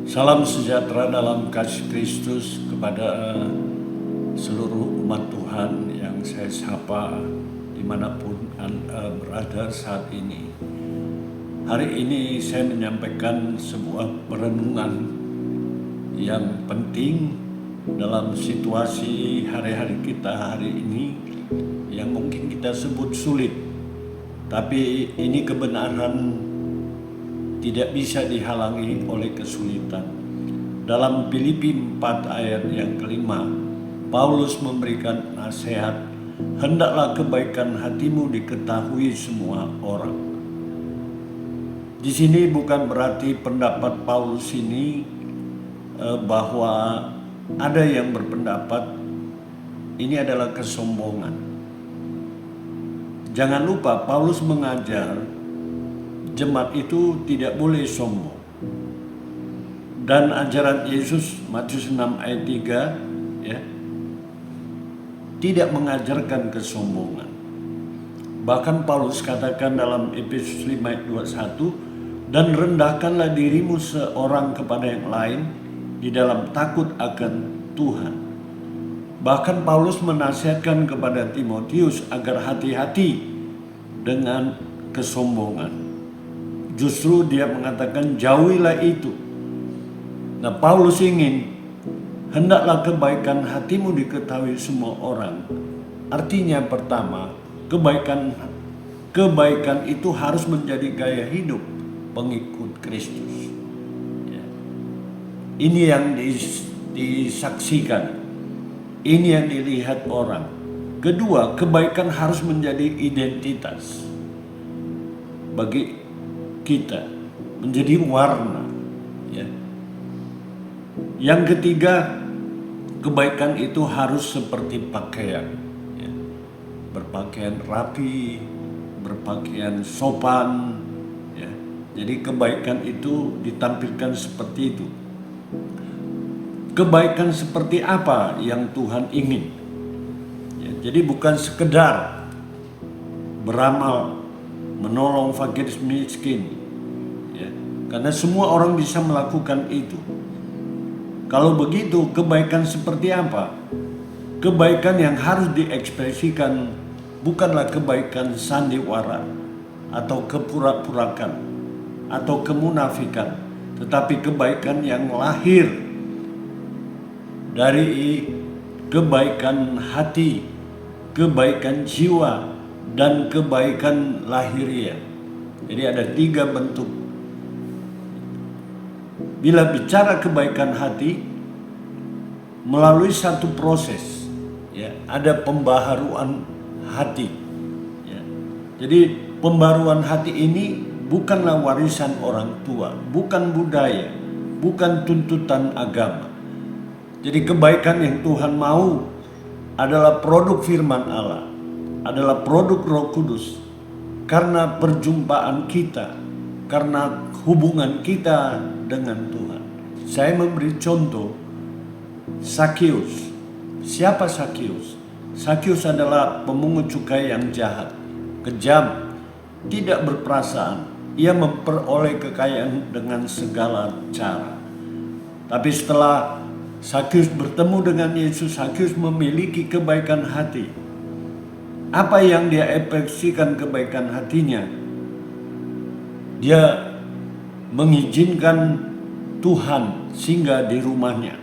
Salam sejahtera dalam kasih Kristus kepada seluruh umat Tuhan yang saya sapa dimanapun Anda berada saat ini. Hari ini saya menyampaikan sebuah perenungan yang penting dalam situasi hari-hari kita hari ini yang mungkin kita sebut sulit. Tapi ini kebenaran tidak bisa dihalangi oleh kesulitan. Dalam Filipi 4 ayat yang kelima, Paulus memberikan nasihat, hendaklah kebaikan hatimu diketahui semua orang. Di sini bukan berarti pendapat Paulus ini bahwa ada yang berpendapat ini adalah kesombongan. Jangan lupa Paulus mengajar jemaat itu tidak boleh sombong. Dan ajaran Yesus Matius 6 ayat 3 ya, tidak mengajarkan kesombongan. Bahkan Paulus katakan dalam Efesus 5 ayat 21, dan rendahkanlah dirimu seorang kepada yang lain di dalam takut akan Tuhan. Bahkan Paulus menasihatkan kepada Timotius agar hati-hati dengan kesombongan. Justru dia mengatakan jauhilah itu. Nah, Paulus ingin hendaklah kebaikan hatimu diketahui semua orang. Artinya pertama, kebaikan itu harus menjadi gaya hidup pengikut Kristus. Ya. Ini yang disaksikan, ini yang dilihat orang. Kedua, kebaikan harus menjadi identitas bagi kita, menjadi warna ya. Yang ketiga, kebaikan itu harus seperti pakaian ya. Berpakaian rapi, berpakaian sopan ya. Jadi kebaikan itu ditampilkan seperti itu. Kebaikan seperti apa yang Tuhan ingin ya. Jadi bukan sekedar beramal, menolong fakir miskin ya. Karena semua orang bisa melakukan itu. Kalau begitu, kebaikan seperti apa? Kebaikan yang harus diekspresikan bukanlah kebaikan sandiwara atau kepura-purakan atau kemunafikan, tetapi kebaikan yang lahir dari kebaikan hati, kebaikan jiwa, dan kebaikan lahiriah. Jadi ada 3 bentuk. Bila bicara kebaikan hati, melalui satu proses, ya, ada pembaharuan hati. Ya. Jadi pembaharuan hati ini bukanlah warisan orang tua, bukan budaya, bukan tuntutan agama. Jadi kebaikan yang Tuhan mau adalah produk firman Allah, adalah produk Roh Kudus, karena perjumpaan kita, karena hubungan kita dengan Tuhan. Saya memberi contoh Sakeus. Siapa Sakeus? Sakeus adalah pemungut cukai yang jahat, kejam, tidak berperasaan. Ia memperoleh kekayaan dengan segala cara. Tapi setelah Sakeus bertemu dengan Yesus, Sakeus memiliki kebaikan hati. Apa yang dia ekspresikan kebaikan hatinya? Dia mengizinkan Tuhan singgah di rumahnya.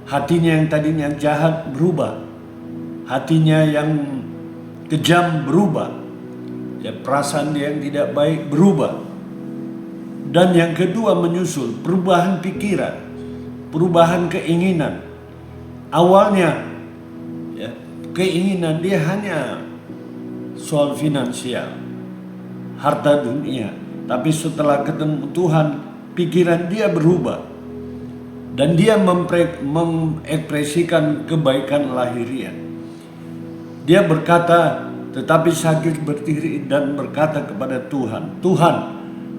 Hatinya yang tadinya jahat berubah. Hatinya yang kejam berubah. Ya, perasaan dia yang tidak baik berubah. Dan yang kedua menyusul perubahan pikiran, perubahan keinginan. Awalnya ya, keinginan dia hanya soal finansial, harta dunia. Tapi setelah ketemu Tuhan, pikiran dia berubah. Dan dia mengekspresikan kebaikan lahiriah. Dia berkata, tetapi Sakeus berdiri dan berkata kepada Tuhan, Tuhan,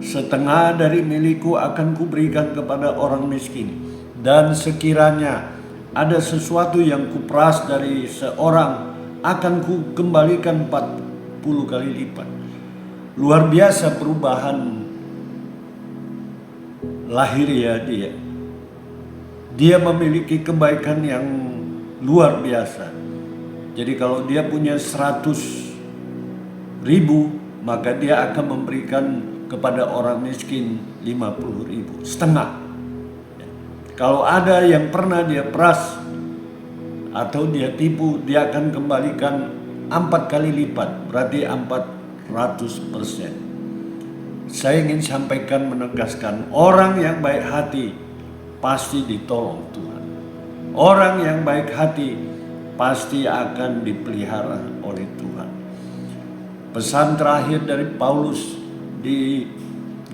setengah dari milikku akan kuberikan kepada orang miskin. Dan sekiranya ada sesuatu yang kuperas dari seorang, akan kukembalikan 40 kali lipat. Luar biasa perubahan lahiriah dia. Dia memiliki kebaikan yang luar biasa. Jadi kalau dia punya 100.000, maka dia akan memberikan kepada orang miskin 50.000, setengah. Kalau ada yang pernah dia peras atau dia tipu, dia akan kembalikan 4 kali lipat, berarti 400%. Saya ingin sampaikan, menegaskan, orang yang baik hati pasti ditolong Tuhan. Orang yang baik hati pasti akan dipelihara oleh Tuhan. Pesan terakhir dari Paulus di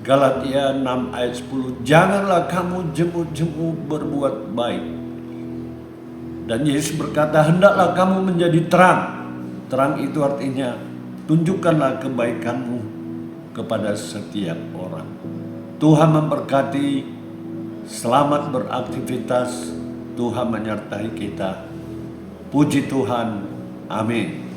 Galatia 6 ayat 10, janganlah kamu jemu-jemu berbuat baik. Dan Yesus berkata, hendaklah kamu menjadi terang. Terang itu artinya tunjukkanlah kebaikanmu kepada setiap orang. Tuhan memberkati, selamat beraktivitas, Tuhan menyertai kita. Puji Tuhan, amin.